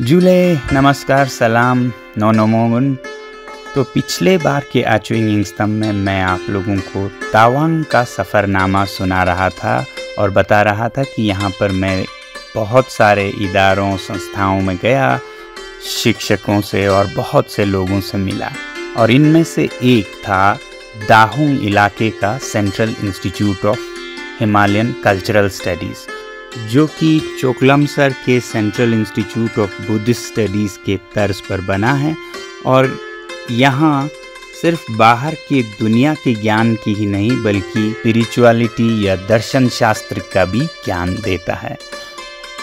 जूले नमस्कार सलाम नोनोमोगन। तो पिछले बार के आचुइंग स्तंभ में मैं आप लोगों को तावांग का सफ़रनामा सुना रहा था और बता रहा था कि यहाँ पर मैं बहुत सारे इदारों संस्थाओं में गया, शिक्षकों से और बहुत से लोगों से मिला, और इनमें से एक था दाहुंग इलाके का central institute of Himalayan cultural studies, जो कि चोकलामसर के central institute of Buddhist studies के तर्ज पर बना है और यहाँ सिर्फ बाहर की दुनिया के ज्ञान की ही नहीं बल्कि स्पिरिचुअलिटी या दर्शन शास्त्र का भी ज्ञान देता है।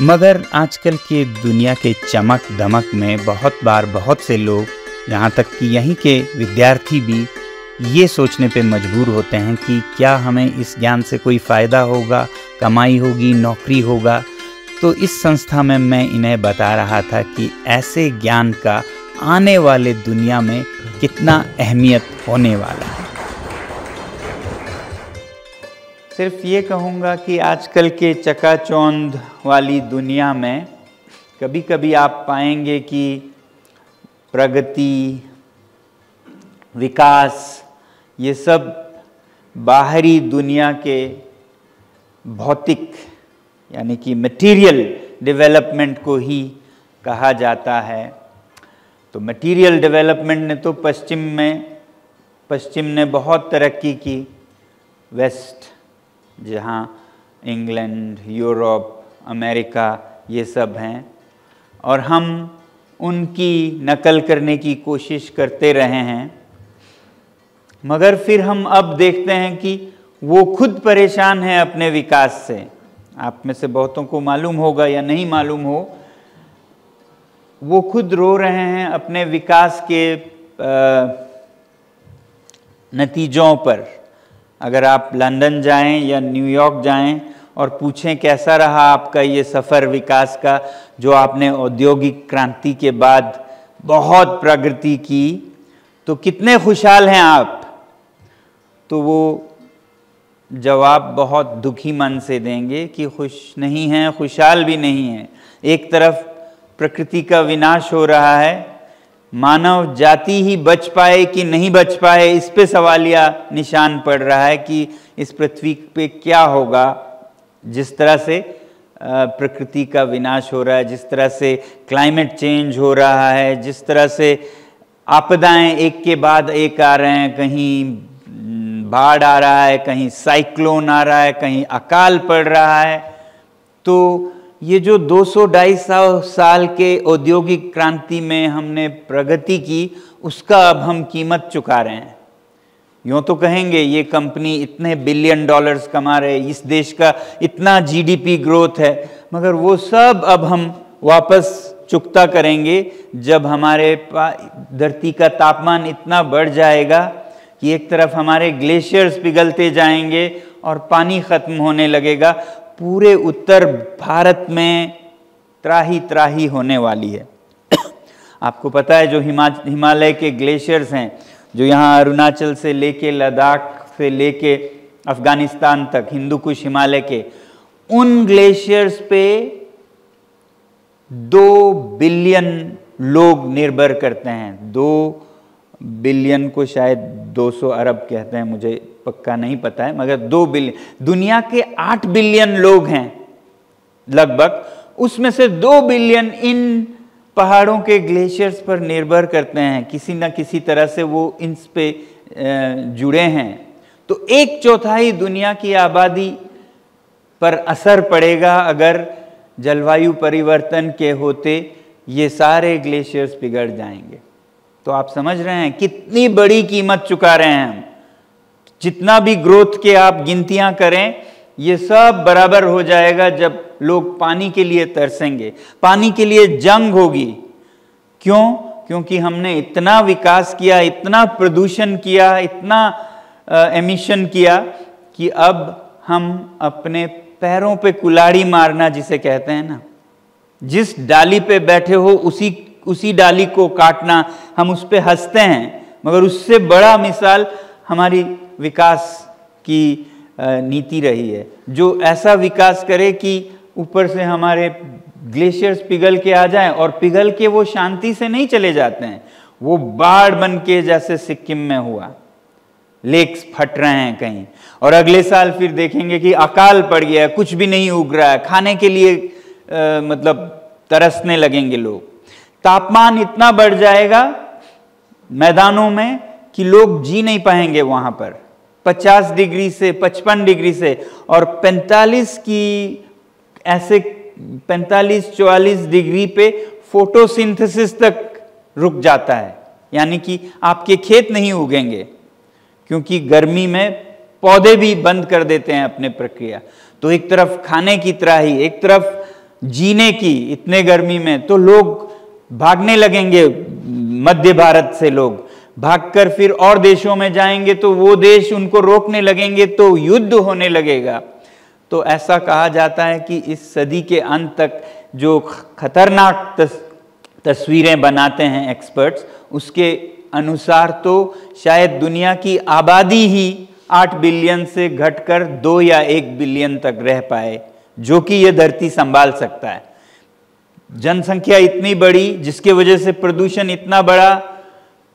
मगर आजकल के दुनिया के चमक दमक में बहुत बार बहुत से लोग, यहाँ तक कि यहीं के विद्यार्थी भी ये सोचने पे मजबूर होते हैं कि क्या हमें इस ज्ञान से कोई फ़ायदा होगा, कमाई होगी, नौकरी होगा। तो इस संस्था में मैं इन्हें बता रहा था कि ऐसे ज्ञान का आने वाले दुनिया में कितना अहमियत होने वाला है। सिर्फ ये कहूँगा कि आजकल के चकाचौंध वाली दुनिया में कभी कभी आप पाएंगे कि प्रगति, विकास, ये सब बाहरी दुनिया के भौतिक यानी कि मटेरियल डेवलपमेंट को ही कहा जाता है। तो मटेरियल डेवलपमेंट ने तो पश्चिम ने बहुत तरक्की की, वेस्ट जहाँ इंग्लैंड, यूरोप, अमेरिका ये सब हैं, और हम उनकी नकल करने की कोशिश करते रहे हैं। मगर फिर हम अब देखते हैं कि वो खुद परेशान है अपने विकास से। आप में से बहुतों को मालूम होगा या नहीं मालूम हो, वो खुद रो रहे हैं अपने विकास के नतीजों पर। अगर आप लंदन जाएं या न्यूयॉर्क जाएं और पूछें कैसा रहा आपका ये सफ़र विकास का, जो आपने औद्योगिक क्रांति के बाद बहुत प्रगति की, तो कितने खुशहाल हैं आप, तो वो जवाब बहुत दुखी मन से देंगे कि खुश नहीं हैं, खुशहाल भी नहीं हैं। एक तरफ प्रकृति का विनाश हो रहा है, मानव जाति ही बच पाए कि नहीं बच पाए, इस पे सवालिया निशान पड़ रहा है कि इस पृथ्वी पे क्या होगा। जिस तरह से प्रकृति का विनाश हो रहा है, जिस तरह से क्लाइमेट चेंज हो रहा है, जिस तरह से आपदाएं एक के बाद एक आ रहे हैं, कहीं बाढ़ आ रहा है, कहीं साइक्लोन आ रहा है, कहीं अकाल पड़ रहा है। तो ये जो 200-250 साल के औद्योगिक क्रांति में हमने प्रगति की, उसका अब हम कीमत चुका रहे हैं। यूँ तो कहेंगे ये कंपनी इतने बिलियन डॉलर्स कमा रहे, इस देश का इतना जीडीपी ग्रोथ है, मगर वो सब अब हम वापस चुकता करेंगे जब हमारे धरती का तापमान इतना बढ़ जाएगा कि एक तरफ हमारे ग्लेशियर्स पिघलते जाएंगे और पानी खत्म होने लगेगा। पूरे उत्तर भारत में त्राही त्राही होने वाली है। आपको पता है जो हिमालय के ग्लेशियर्स हैं, जो यहाँ अरुणाचल से लेके लद्दाख से लेके अफगानिस्तान तक, हिंदू कुश हिमालय के, उन ग्लेशियर्स पे 2 बिलियन लोग निर्भर करते हैं। 2 बिलियन को शायद 200 अरब कहते हैं, मुझे पक्का नहीं पता है, मगर 2 बिलियन, दुनिया के 8 बिलियन लोग हैं लगभग, उसमें से 2 बिलियन इन पहाड़ों के ग्लेशियर्स पर निर्भर करते हैं, किसी न किसी तरह से वो इन पे जुड़े हैं। तो 1/4 दुनिया की आबादी पर असर पड़ेगा अगर जलवायु परिवर्तन के होते ये सारे ग्लेशियर्स पिघल जाएंगे। तो आप समझ रहे हैं कितनी बड़ी कीमत चुका रहे हैं हम। जितना भी ग्रोथ के आप गिनतियां करें, ये सब बराबर हो जाएगा जब लोग पानी के लिए तरसेंगे, पानी के लिए जंग होगी। क्यों? क्योंकि हमने इतना विकास किया, इतना प्रदूषण किया, इतना एमिशन किया कि अब हम अपने पैरों पे कुल्हाड़ी मारना जिसे कहते हैं ना, जिस डाली पे बैठे हो उसी डाली को काटना, हम उस पे हंसते हैं, मगर उससे बड़ा मिसाल हमारी विकास की नीति रही है, जो ऐसा विकास करे कि ऊपर से हमारे ग्लेशियर्स पिघल के आ जाएं, और पिघल के वो शांति से नहीं चले जाते हैं, वो बाढ़ बन के, जैसे सिक्किम में हुआ, लेक्स फट रहे हैं कहीं, और अगले साल फिर देखेंगे कि अकाल पड़ गया है, कुछ भी नहीं उग रहा है, खाने के लिए मतलब तरसने लगेंगे लोग। तापमान इतना बढ़ जाएगा मैदानों में कि लोग जी नहीं पाएंगे वहां पर, 50 डिग्री से 55 डिग्री से, और 45-44 डिग्री पे फोटोसिंथेसिस तक रुक जाता है, यानी कि आपके खेत नहीं उगेंगे, क्योंकि गर्मी में पौधे भी बंद कर देते हैं अपने प्रक्रिया। तो एक तरफ खाने की त्राही, एक तरफ जीने की, इतने गर्मी में तो लोग भागने लगेंगे, मध्य भारत से लोग भागकर फिर और देशों में जाएंगे, तो वो देश उनको रोकने लगेंगे, तो युद्ध होने लगेगा। तो ऐसा कहा जाता है कि इस सदी के अंत तक जो खतरनाक तस्वीरें बनाते हैं एक्सपर्ट्स, उसके अनुसार तो शायद दुनिया की आबादी ही 8 बिलियन से घटकर 2 या 1 बिलियन तक रह पाए, जो कि ये धरती संभाल सकता है। जनसंख्या इतनी बड़ी, जिसके वजह से प्रदूषण इतना बड़ा,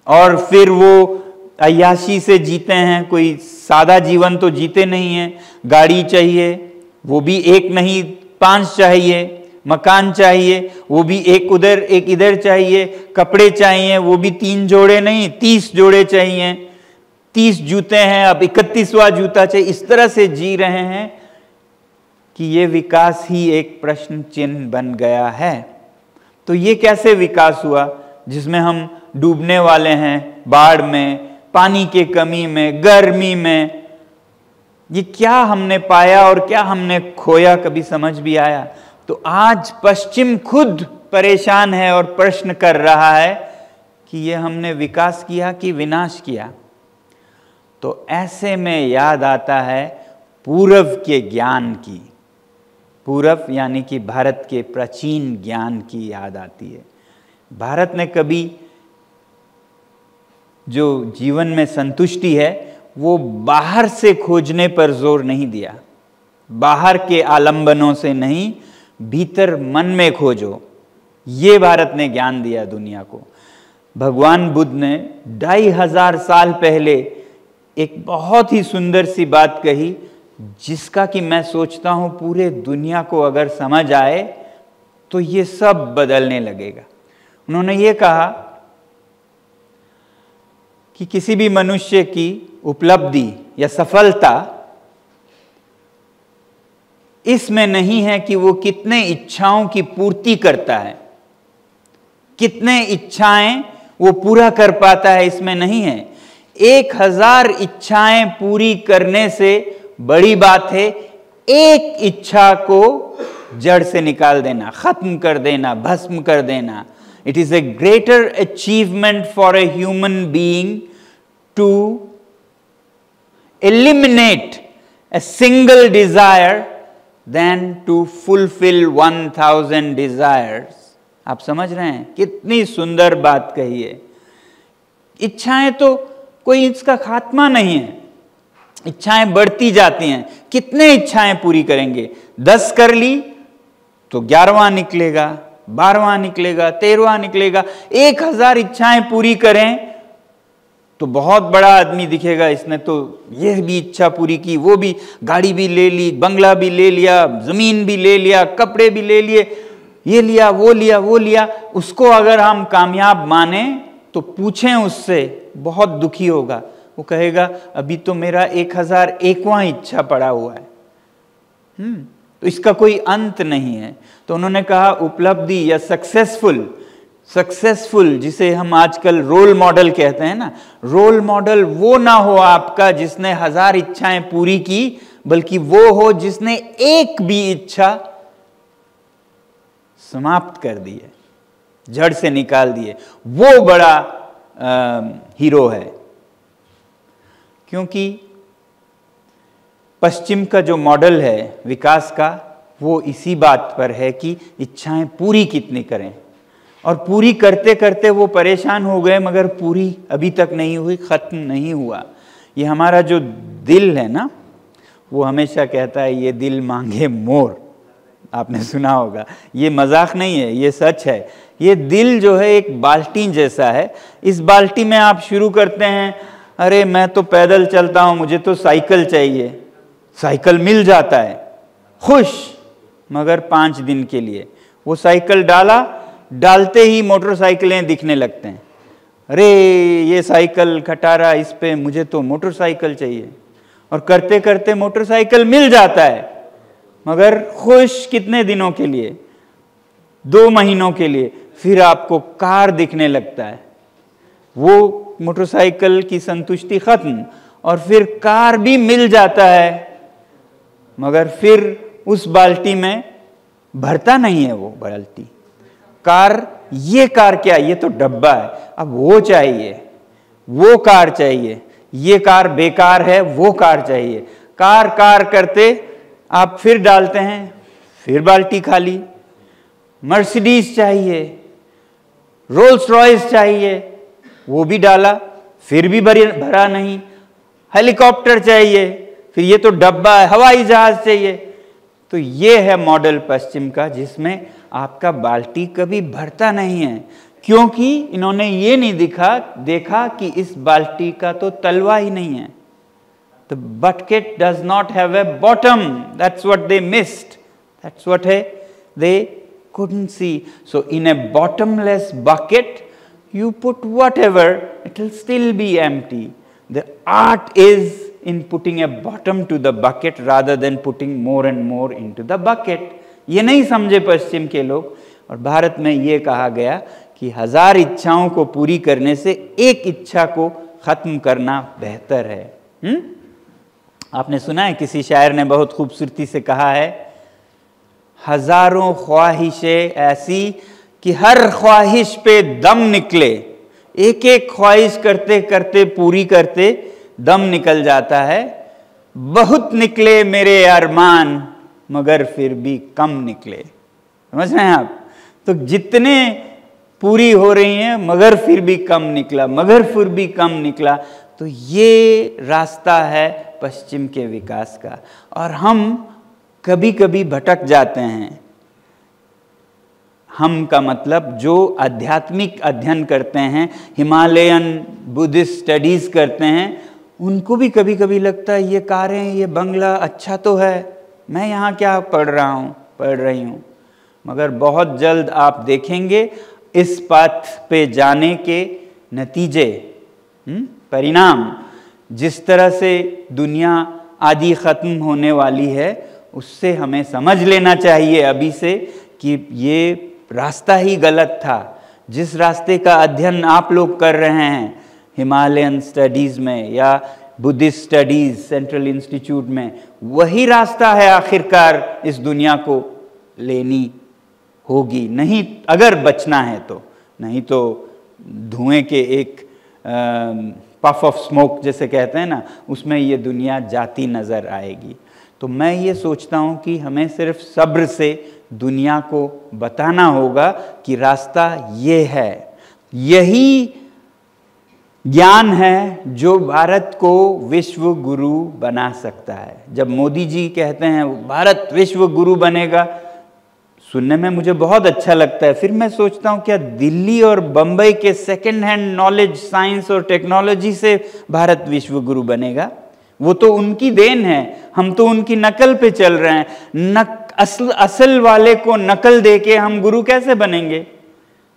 और फिर वो अय्याशी से जीते हैं, कोई सादा जीवन तो जीते नहीं हैं। गाड़ी चाहिए, वो भी एक नहीं 5 चाहिए, मकान चाहिए, वो भी एक उधर एक इधर चाहिए, कपड़े चाहिए, वो भी 3 जोड़े नहीं 30 जोड़े चाहिए, 30 जूते हैं, अब 31वां जूता चाहिए। इस तरह से जी रहे हैं कि ये विकास ही एक प्रश्न चिन्ह बन गया है। तो ये कैसे विकास हुआ जिसमें हम डूबने वाले हैं, बाढ़ में, पानी के कमी में, गर्मी में? ये क्या हमने पाया और क्या हमने खोया, कभी समझ भी आया? तो आज पश्चिम खुद परेशान है और प्रश्न कर रहा है कि ये हमने विकास किया कि विनाश किया। तो ऐसे में याद आता है पूर्व के ज्ञान की, पूर्व यानी कि भारत के प्राचीन ज्ञान की याद आती है। भारत ने कभी जो जीवन में संतुष्टि है वो बाहर से खोजने पर जोर नहीं दिया, बाहर के आलंबनों से नहीं, भीतर मन में खोजो, ये भारत ने ज्ञान दिया दुनिया को। भगवान बुद्ध ने 2500 साल पहले एक बहुत ही सुंदर सी बात कही, जिसका कि मैं सोचता हूं पूरे दुनिया को अगर समझ आए तो ये सब बदलने लगेगा। उन्होंने ये कहा कि किसी भी मनुष्य की उपलब्धि या सफलता इसमें नहीं है कि वो कितने इच्छाओं की पूर्ति करता है, कितने इच्छाएं वो पूरा कर पाता है, इसमें नहीं है। 1000 इच्छाएं पूरी करने से बड़ी बात है एक इच्छा को जड़ से निकाल देना, खत्म कर देना, भस्म कर देना। It is a greater achievement for a human being to eliminate a single desire than to fulfill 1000 desires. आप समझ रहे हैं कितनी सुंदर बात कही है। इच्छाएं तो कोई इसका खात्मा नहीं है, इच्छाएं बढ़ती जाती हैं। कितने इच्छाएं पूरी करेंगे? 10 कर ली तो 11वां निकलेगा, 12वां निकलेगा, 13वां निकलेगा। 1000 इच्छाएं पूरी करें तो बहुत बड़ा आदमी दिखेगा, इसने तो ये भी इच्छा पूरी की, वो भी गाड़ी भी ले ली, बंगला भी ले लिया, जमीन भी ले लिया, कपड़े भी ले लिए, ये लिया, वो लिया, वो लिया। उसको अगर हम कामयाब माने तो पूछें उससे, बहुत दुखी होगा। वो कहेगा अभी तो मेरा 1001वां इच्छा पड़ा हुआ है। तो इसका कोई अंत नहीं है। तो उन्होंने कहा उपलब्धि या सक्सेसफुल जिसे हम आजकल रोल मॉडल कहते हैं ना, रोल मॉडल वो ना हो आपका जिसने 1000 इच्छाएं पूरी की, बल्कि वो हो जिसने एक भी इच्छा समाप्त कर दी है, जड़ से निकाल दिए। वो बड़ा हीरो है। क्योंकि पश्चिम का जो मॉडल है विकास का, वो इसी बात पर है कि इच्छाएं पूरी कितनी करें, और पूरी करते करते वो परेशान हो गए, मगर पूरी अभी तक नहीं हुई, खत्म नहीं हुआ। ये हमारा जो दिल है ना, वो हमेशा कहता है ये दिल मांगे मोर, आपने सुना होगा, ये मजाक नहीं है, ये सच है। ये दिल जो है एक बाल्टी जैसा है। इस बाल्टी में आप शुरू करते हैं, अरे मैं तो पैदल चलता हूं, मुझे तो साइकिल चाहिए, साइकिल मिल जाता है, खुश, मगर 5 दिन के लिए। वो साइकिल डालते ही मोटरसाइकिलें दिखने लगते हैं, अरे ये साइकिल खटारा, इस पे मुझे तो मोटरसाइकिल चाहिए। और करते करते मोटरसाइकिल मिल जाता है, मगर खुश कितने दिनों के लिए, 2 महीनों के लिए। फिर आपको कार दिखने लगता है, वो मोटरसाइकिल की संतुष्टि खत्म, और फिर कार भी मिल जाता है, मगर फिर उस बाल्टी में भरता नहीं है वो बाल्टी। कार, ये कार क्या, ये तो डब्बा है, अब वो चाहिए, वो कार चाहिए, ये कार बेकार है, वो कार चाहिए। कार करते आप फिर डालते हैं, फिर बाल्टी खाली। मर्सिडीज चाहिए, रोल्स रॉयस चाहिए, वो भी डाला, फिर भी भरा नहीं। हेलीकॉप्टर चाहिए, फिर ये तो डब्बा है, हवाई जहाज चाहिए। तो ये है मॉडल पश्चिम का, जिसमें आपका बाल्टी कभी भरता नहीं है, क्योंकि इन्होंने ये नहीं देखा कि इस बाल्टी का तो तलवा ही नहीं है। The bucket does not have a bottom. That's what they missed. That's what they couldn't see. So in a bottomless bucket, you put whatever, it will still be empty. The art is in putting a bottom to the bucket rather than putting more and more into the bucket. ये नहीं समझे पश्चिम के लोग। और भारत में ये कहा गया कि 1000 इच्छाओं को पूरी करने से एक इच्छा को खत्म करना बेहतर है। आपने सुना है, किसी शायर ने बहुत खूबसूरती से कहा है, हजारों ख्वाहिशें ऐसी कि हर ख्वाहिश पे दम निकले, एक एक ख्वाहिश करते करते पूरी करते दम निकल जाता है। बहुत निकले मेरे अरमान, मगर फिर भी कम निकले। समझ रहे हैं आप? तो जितने पूरी हो रही हैं, मगर फिर भी कम निकला, मगर फिर भी कम निकला। तो ये रास्ता है पश्चिम के विकास का, और हम कभी कभी भटक जाते हैं। हम का मतलब जो आध्यात्मिक अध्ययन करते हैं, हिमालयन बुद्धिस्ट स्टडीज करते हैं, उनको भी कभी कभी लगता है ये कारें, ये बंगला अच्छा तो है, मैं यहाँ क्या पढ़ रही हूँ। मगर बहुत जल्द आप देखेंगे इस पथ पे जाने के नतीजे, परिणाम, जिस तरह से दुनिया आदि खत्म होने वाली है, उससे हमें समझ लेना चाहिए अभी से कि ये रास्ता ही गलत था। जिस रास्ते का अध्ययन आप लोग कर रहे हैं हिमालयन स्टडीज में या बुद्धिस्ट स्टडीज सेंट्रल इंस्टीट्यूट में, वही रास्ता है आखिरकार इस दुनिया को लेनी होगी। नहीं, अगर बचना है तो, नहीं तो धुएं के एक पफ ऑफ स्मोक जैसे कहते हैं ना, उसमें ये दुनिया जाती नजर आएगी। तो मैं ये सोचता हूँ कि हमें सिर्फ सब्र से दुनिया को बताना होगा कि रास्ता ये है। यही ज्ञान है जो भारत को विश्व गुरु बना सकता है। जब मोदी जी कहते हैं भारत विश्व गुरु बनेगा, सुनने में मुझे बहुत अच्छा लगता है। फिर मैं सोचता हूँ क्या दिल्ली और बंबई के सेकेंड हैंड नॉलेज, साइंस और टेक्नोलॉजी से भारत विश्व गुरु बनेगा? वो तो उनकी देन है, हम तो उनकी नकल पे चल रहे हैं। असल वाले को नकल देके हम गुरु कैसे बनेंगे?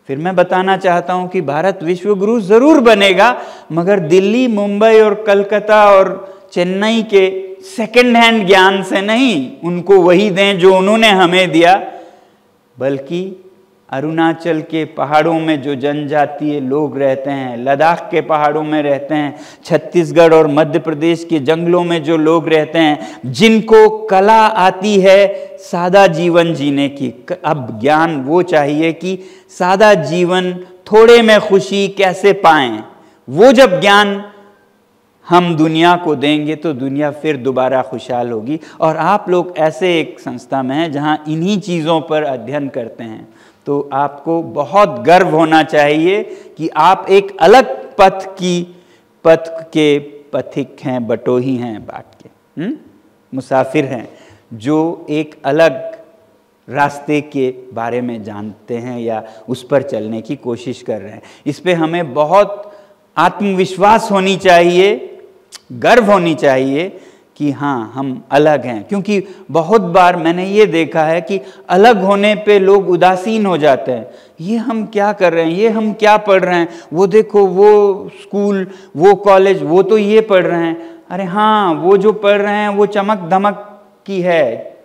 फिर मैं बताना चाहता हूं कि भारत विश्व गुरु जरूर बनेगा, मगर दिल्ली, मुंबई और कलकत्ता और चेन्नई के सेकेंड हैंड ज्ञान से नहीं। उनको वही दें जो उन्होंने हमें दिया, बल्कि अरुणाचल के पहाड़ों में जो जनजातीय लोग रहते हैं, लद्दाख के पहाड़ों में रहते हैं, छत्तीसगढ़ और मध्य प्रदेश के जंगलों में जो लोग रहते हैं, जिनको कला आती है सादा जीवन जीने की। अब ज्ञान वो चाहिए कि सादा जीवन, थोड़े में खुशी कैसे पाएं। वो जब ज्ञान हम दुनिया को देंगे तो दुनिया फिर दोबारा खुशहाल होगी। और आप लोग ऐसे एक संस्था में हैं जहां इन्हीं चीज़ों पर अध्ययन करते हैं, तो आपको बहुत गर्व होना चाहिए कि आप एक अलग पथ के पथिक हैं, बटोही हैं, बाट के मुसाफिर हैं, जो एक अलग रास्ते के बारे में जानते हैं या उस पर चलने की कोशिश कर रहे हैं। इस पे हमें बहुत आत्मविश्वास होनी चाहिए, गर्व होनी चाहिए कि हाँ, हम अलग हैं। क्योंकि बहुत बार मैंने ये देखा है कि अलग होने पे लोग उदासीन हो जाते हैं। ये हम क्या कर रहे हैं, ये हम क्या पढ़ रहे हैं, वो देखो वो स्कूल, वो कॉलेज, वो तो ये पढ़ रहे हैं। अरे हाँ, वो जो पढ़ रहे हैं वो चमक धमक की है,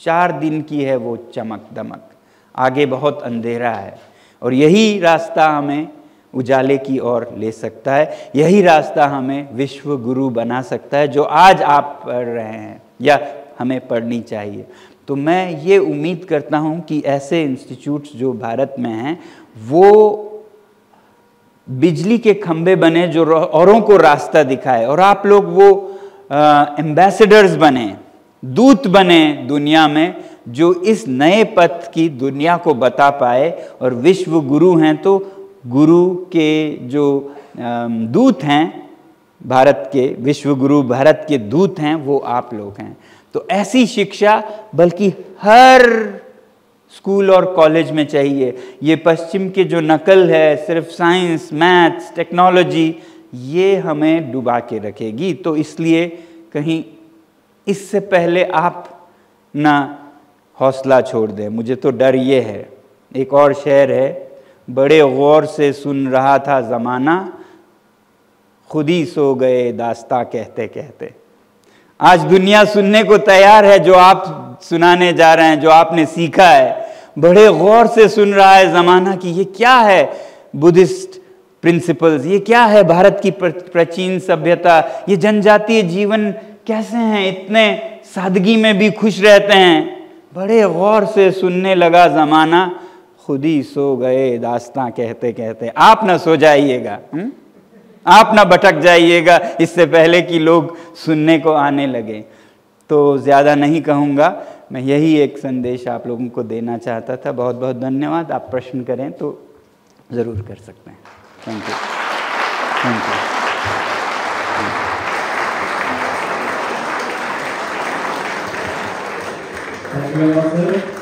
4 दिन की है वो चमक दमक, आगे बहुत अंधेरा है। और यही रास्ता हमें उजाले की ओर ले सकता है, यही रास्ता हमें विश्व गुरु बना सकता है, जो आज आप पढ़ रहे हैं या हमें पढ़नी चाहिए। तो मैं ये उम्मीद करता हूँ कि ऐसे इंस्टीट्यूट्स जो भारत में हैं वो बिजली के खंभे बने जो औरों को रास्ता दिखाए, और आप लोग वो एम्बेसडर्स बने, दूत बने दुनिया में, जो इस नए पथ की दुनिया को बता पाए। और विश्व गुरु हैं तो गुरु के जो दूत हैं भारत के, विश्व गुरु भारत के दूत हैं, वो आप लोग हैं। तो ऐसी शिक्षा बल्कि हर स्कूल और कॉलेज में चाहिए। ये पश्चिम के जो नकल है, सिर्फ साइंस, मैथ्स, टेक्नोलॉजी, ये हमें डुबा के रखेगी। तो इसलिए कहीं इससे पहले आप ना हौसला छोड़ दें। मुझे तो डर ये है, एक और शेर है, बड़े गौर से सुन रहा था ज़माना, खुद ही सो गए दास्तां कहते कहते। आज दुनिया सुनने को तैयार है जो आप सुनाने जा रहे हैं, जो आपने सीखा है। बड़े गौर से सुन रहा है ज़माना कि ये क्या है बुद्धिस्ट प्रिंसिपल्स, ये क्या है भारत की प्राचीन सभ्यता, ये जनजातीय जीवन कैसे हैं, इतने सादगी में भी खुश रहते हैं। बड़े गौर से सुनने लगा ज़माना, खुद ही सो गए दास्तां कहते कहते। आप ना सो जाइएगा, आप ना भटक जाइएगा इससे पहले कि लोग सुनने को आने लगे। तो ज़्यादा नहीं कहूँगा, मैं यही एक संदेश आप लोगों को देना चाहता था। बहुत बहुत धन्यवाद। आप प्रश्न करें तो ज़रूर कर सकते हैं। Thank you, thank you.